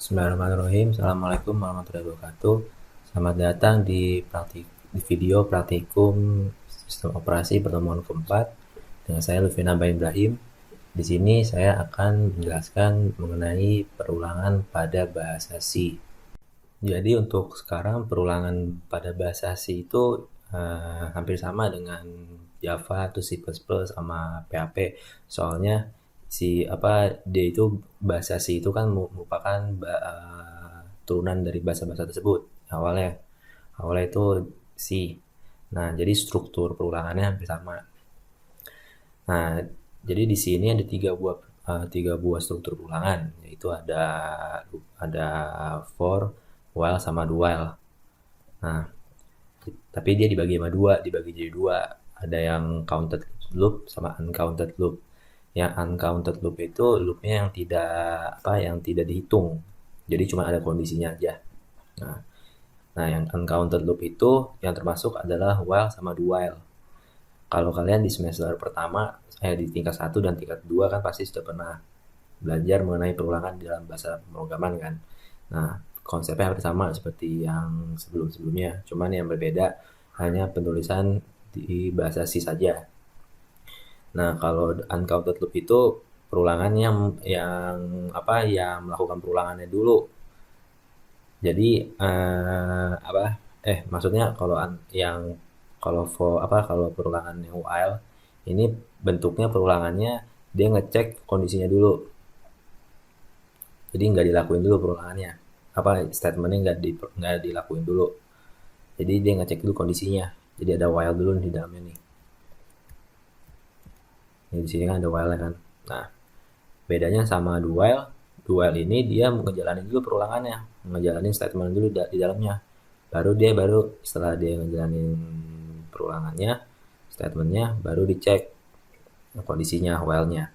Bismillahirrahmanirrahim. Assalamualaikum warahmatullahi wabarakatuh. Selamat datang di video praktikum sistem operasi pertemuan keempat dengan saya Lutfi Naba Ibrahim. Di sini saya akan menjelaskan mengenai perulangan pada bahasa C. Jadi untuk sekarang perulangan pada bahasa C itu hampir sama dengan Java atau C++ sama PHP. Soalnya dia itu bahasa C itu kan merupakan turunan dari bahasa-bahasa tersebut. Awalnya itu C. Nah, jadi struktur perulangannya hampir sama. Nah, jadi di sini ada tiga buah struktur perulangan, yaitu ada for, while sama do while. Nah, tapi dia dibagi jadi dua. Ada yang counted loop sama uncounted loop. Yang uncounted loop itu loopnya yang tidak dihitung. Jadi cuma ada kondisinya aja. Nah, yang uncounted loop itu yang termasuk adalah while sama do while. Kalau kalian di semester pertama, di tingkat 1 dan tingkat 2 kan pasti sudah pernah belajar mengenai perulangan di dalam bahasa pemrograman kan. Nah, konsepnya hampir sama seperti yang sebelum-sebelumnya. Cuman yang berbeda hanya penulisan di bahasa C saja. Nah, kalau uncounted loop itu perulangan yang melakukan perulangannya dulu. Jadi maksudnya kalau perulangan yang while ini bentuknya perulangannya dia ngecek kondisinya dulu. Jadi nggak dilakuin dulu perulangannya. Statementnya nggak dilakuin dulu. Jadi dia ngecek dulu kondisinya. Jadi ada while dulu di dalamnya nih. Ini di sini kan ada while kan. Nah, bedanya sama do while ini dia ngejalanin dulu perulangannya, ngejalanin statement dulu di dalamnya. Baru setelah dia ngejalanin perulangannya, statementnya baru dicek kondisinya while-nya.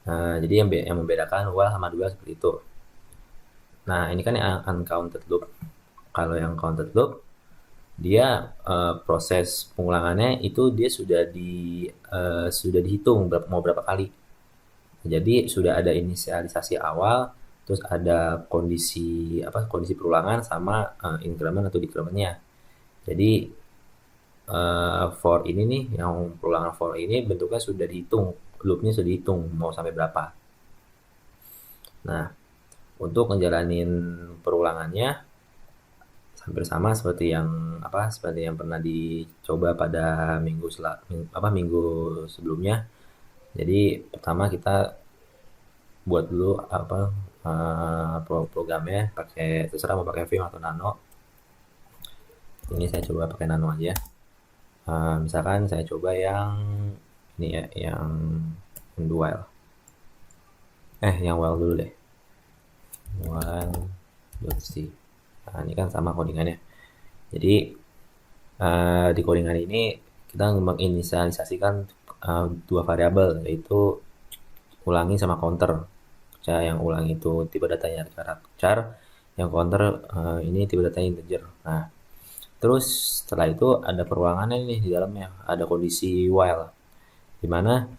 Nah, jadi yang membedakan while sama do while seperti itu. Nah, ini kan yang uncounted loop. Kalau yang counted loop, dia proses pengulangannya itu dia sudah dihitung mau berapa kali. Jadi sudah ada inisialisasi awal, terus ada kondisi perulangan sama increment atau decrementnya. Jadi for ini nih, yang perulangan for ini bentuknya sudah dihitung, loopnya sudah dihitung mau sampai berapa. Nah, untuk ngejalanin perulangannya hampir sama seperti yang pernah dicoba pada minggu sebelumnya. Jadi pertama kita buat dulu programnya terserah mau pakai Vim atau Nano. Ini saya coba pakai Nano aja. Misalkan saya coba yang ini ya, yang while. Yang while dulu deh. While.c. Nah, ini kan sama codingannya. Jadi di codingan ini kita menginisialisasikan dua variabel, yaitu ulangi sama counter. Yang ulangi itu tipe datanya char, yang counter ini tipe datanya integer. Nah, terus setelah itu ada perulangannya nih di dalamnya, ada kondisi while. Dimana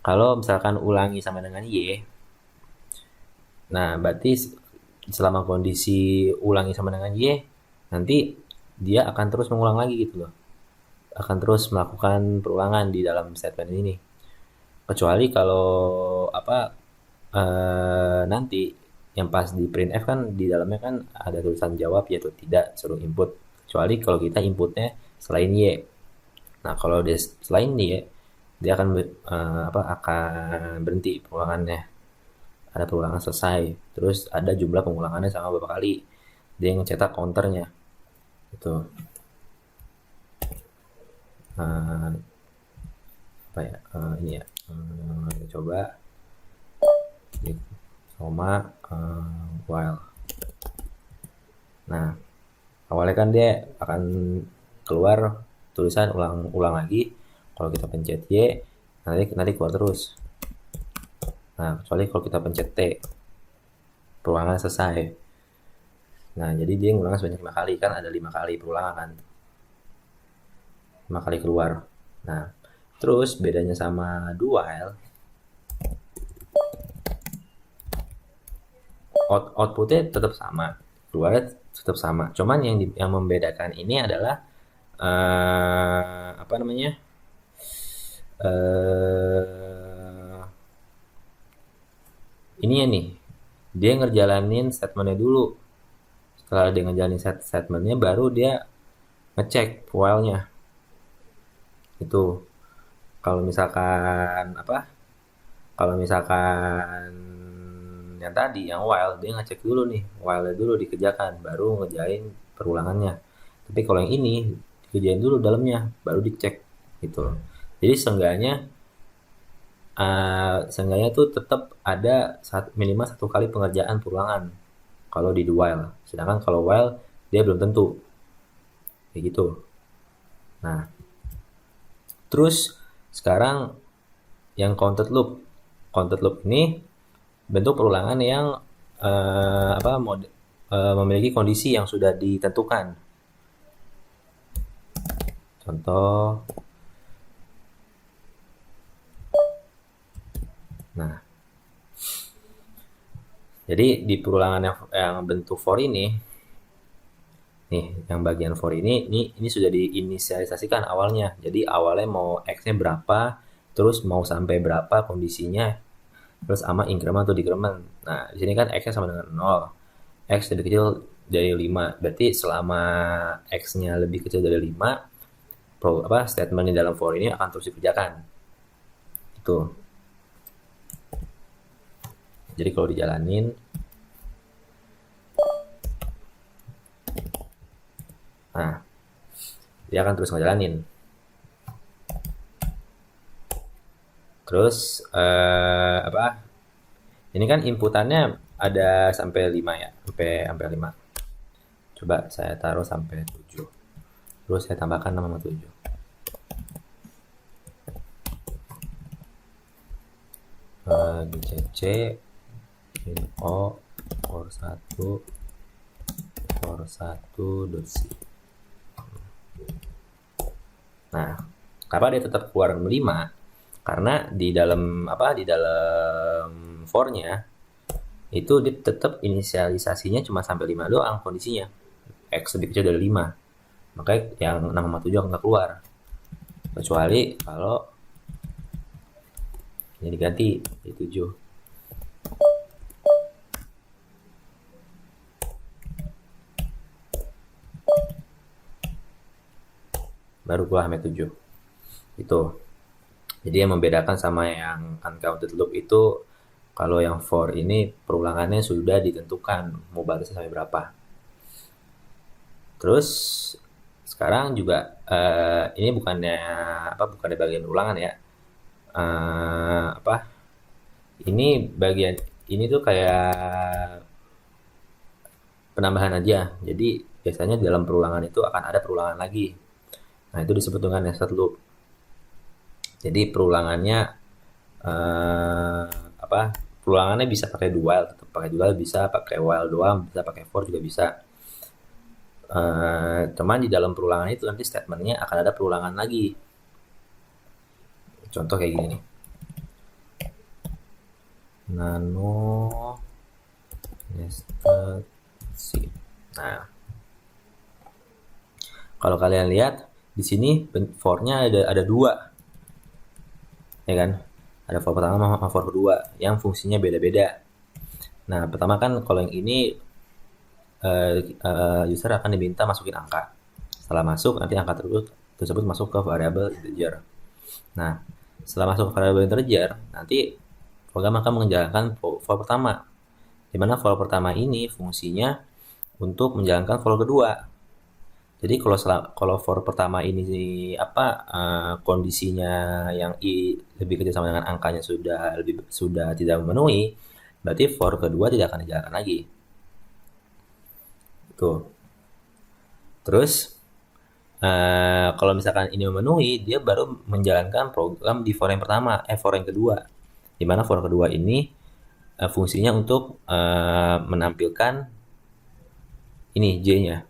kalau misalkan ulangi sama dengan y, nah berarti selama kondisi ulangi sama dengan y, nanti dia akan terus mengulang lagi gitu loh. Akan terus melakukan perulangan di dalam statement ini. Kecuali kalau nanti yang pas di printf kan di dalamnya kan ada tulisan jawab ya atau tidak, suruh input. Kecuali kalau kita inputnya selain y. Nah, kalau dia selain y, dia akan berhenti perulangannya. Ada perulangan selesai, terus ada jumlah pengulangannya sama berapa kali. Dia ngecetak counternya. Itu. Ini ya. Kita coba sama while. Nah, awalnya kan dia akan keluar tulisan ulang lagi. Kalau kita pencet Y, nanti keluar terus. Nah, kecuali kalau kita pencet T, perulangan selesai. Nah, jadi dia ngulang sebanyak 5 kali, kan ada 5 kali perulangan kan. 5 kali keluar. Nah, terus bedanya sama do while, outputnya tetap sama, keluarnya tetap sama. Cuman yang membedakan ini adalah apa namanya? eh ini ya nih, dia ngerjalanin statementnya dulu. Setelah dia ngejalanin statementnya, baru dia ngecek while-nya. Itu kalau misalkan apa? Kalau misalkan yang tadi, yang while, dia ngecek dulu nih, while-nya dulu dikerjakan, baru ngejain perulangannya. Tapi kalau yang ini dikerjain dulu dalamnya, baru dicek gitu. Jadi seenggaknya tuh tetap ada minimal satu kali pengerjaan perulangan kalau di while. Sedangkan kalau while dia belum tentu kayak gitu. Nah, terus sekarang yang counted loop ini bentuk perulangan yang memiliki kondisi yang sudah ditentukan. Contoh, nah, jadi di perulangan yang bentuk for ini, nih, yang bagian for ini sudah diinisialisasikan awalnya. Jadi awalnya mau x-nya berapa, terus mau sampai berapa kondisinya, terus sama increment atau decrement. Nah, di sini kan x-nya sama dengan 0. X lebih kecil dari 5. Berarti selama x-nya lebih kecil dari 5, statement di dalam for ini akan terus dikerjakan. Itu. Jadi kalau dijalanin, nah, dia akan terus ngejalanin. Terus ini kan inputannya ada sampai 5 ya, sampai 5. Coba saya taruh sampai 7. Terus saya tambahkan 6 sama 7. GCC info for1 .c. Nah, kenapa dia tetap keluar 5? Karena di dalam for-nya itu dia tetap inisialisasinya cuma sampai 5 doang kondisinya. X lebih kecil dari 5. Makanya yang 6 sama 7 nggak keluar. Kecuali kalau ini diganti jadi 7. Baru keluar sampai 7. Itu. Jadi yang membedakan sama yang uncounted loop itu, kalau yang for ini perulangannya sudah ditentukan mau batasnya sampai berapa. Terus sekarang juga ini bukannya bagian ulangan ya. Ini bagian ini tuh kayak penambahan aja. Jadi biasanya dalam perulangan itu akan ada perulangan lagi. Nah, itu disebut dengan nested loop. Jadi perulangannya perulangannya bisa pakai while, tetap pakai while, bisa pakai while doang, bisa pakai for juga bisa. Cuman di dalam perulangan itu nanti statementnya akan ada perulangan lagi. Contoh kayak gini nih. Nano nested C. Nah, kalau kalian lihat di sini for-nya ada 2, ya kan? Ada for pertama sama for kedua yang fungsinya beda-beda. Nah, pertama kan kalau yang ini user akan diminta masukin angka. Setelah masuk, nanti angka tersebut masuk ke variabel integer. Nah, setelah masuk ke variabel integer, nanti program akan menjalankan for pertama. Di mana for pertama ini fungsinya untuk menjalankan for kedua. Jadi kalau for pertama ini kondisinya yang i lebih kecil sama dengan angkanya sudah tidak memenuhi, berarti for kedua tidak akan dijalankan lagi. Tuh. Terus kalau misalkan ini memenuhi, dia baru menjalankan program di for yang pertama, for yang kedua. Di mana for kedua ini fungsinya untuk menampilkan ini J-nya.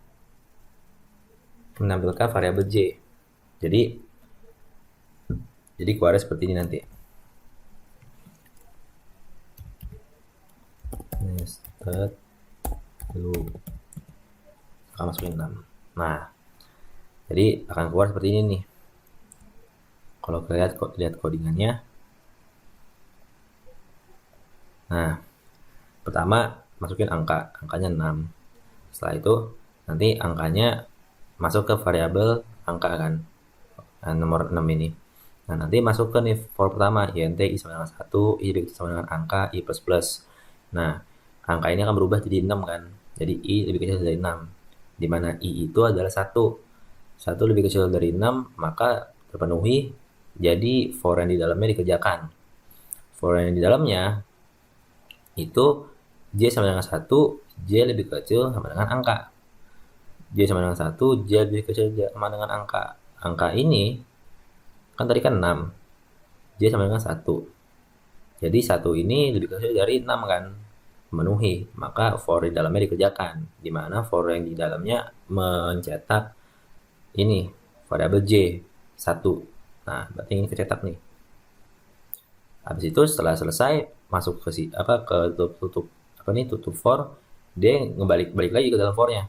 Menampilkan variabel J. Jadi keluarnya seperti ini nanti. lu akan masukin 6. Nah, jadi akan keluar seperti ini nih. Kalau lihat codingannya. Nah, pertama masukin angkanya 6. Setelah itu nanti angkanya masuk ke variabel angka kan. Nah, nomor 6 ini. Nah, nanti masuk ke nih for pertama, int i sama dengan 1, i sama dengan angka i plus plus. Nah, angka ini akan berubah jadi 6 kan. Jadi i lebih kecil dari 6. Di mana i itu adalah 1. 1 lebih kecil dari 6, maka terpenuhi. Jadi for yang di dalamnya dikerjakan. For yang di dalamnya itu j sama dengan 1, j lebih kecil sama dengan angka. J sama dengan 1, j lebih kecil sama dengan angka. Angka ini kan tadi kan 6. J sama dengan 1. Jadi 1 ini lebih kecil dari 6 kan. Memenuhi. Maka for di dalamnya dikerjakan. Dimana for yang di dalamnya mencetak ini variabel j 1. Nah, berarti ini kecetak nih. Habis itu setelah selesai masuk ke tutup for, dia balik lagi ke dalam for-nya.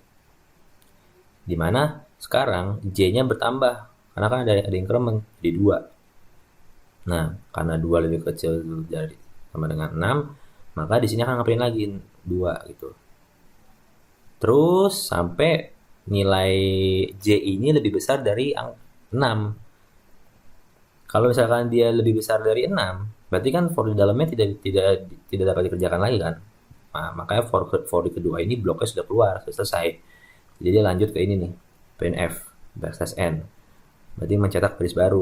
Dimana sekarang j-nya bertambah karena kan ada increment jadi 2. Nah, karena 2 lebih kecil dari sama dengan 6, maka di sini akan ngapain lagi 2 gitu. Terus sampai nilai j ini lebih besar dari 6. Kalau misalkan dia lebih besar dari 6, berarti kan for di dalamnya tidak dapat dikerjakan lagi kan. Nah, makanya for di kedua ini bloknya sudah keluar, sudah selesai. Jadi dia lanjut ke ini nih, printf backslash n. Berarti mencetak baris baru.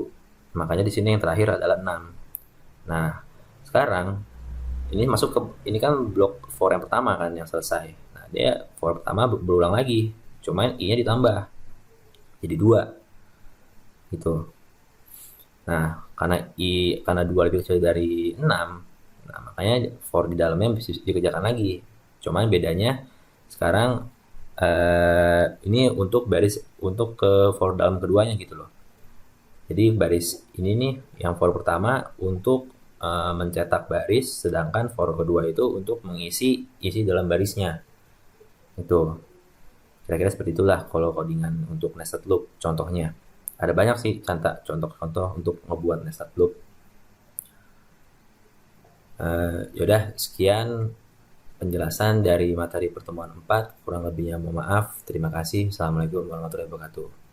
Makanya di sini yang terakhir adalah 6. Nah, sekarang ini masuk ke ini kan blok for yang pertama kan yang selesai. Nah, dia for pertama berulang lagi. Cuman i-nya ditambah. Jadi 2. Gitu. Nah, karena 2 lebih kecil dari 6, nah makanya for di dalamnya bisa dikerjakan lagi. Cuman bedanya sekarang ini untuk ke for dalam keduanya gitu loh. Jadi baris ini nih yang for pertama untuk mencetak baris, sedangkan for kedua itu untuk mengisi isi dalam barisnya. Itu kira-kira seperti itulah kalau codingan untuk nested loop contohnya. Ada banyak sih contoh-contoh untuk ngebuat nested loop. Yaudah, sekian penjelasan dari materi pertemuan 4. Kurang lebihnya mohon maaf. Terima kasih. Assalamualaikum warahmatullahi wabarakatuh.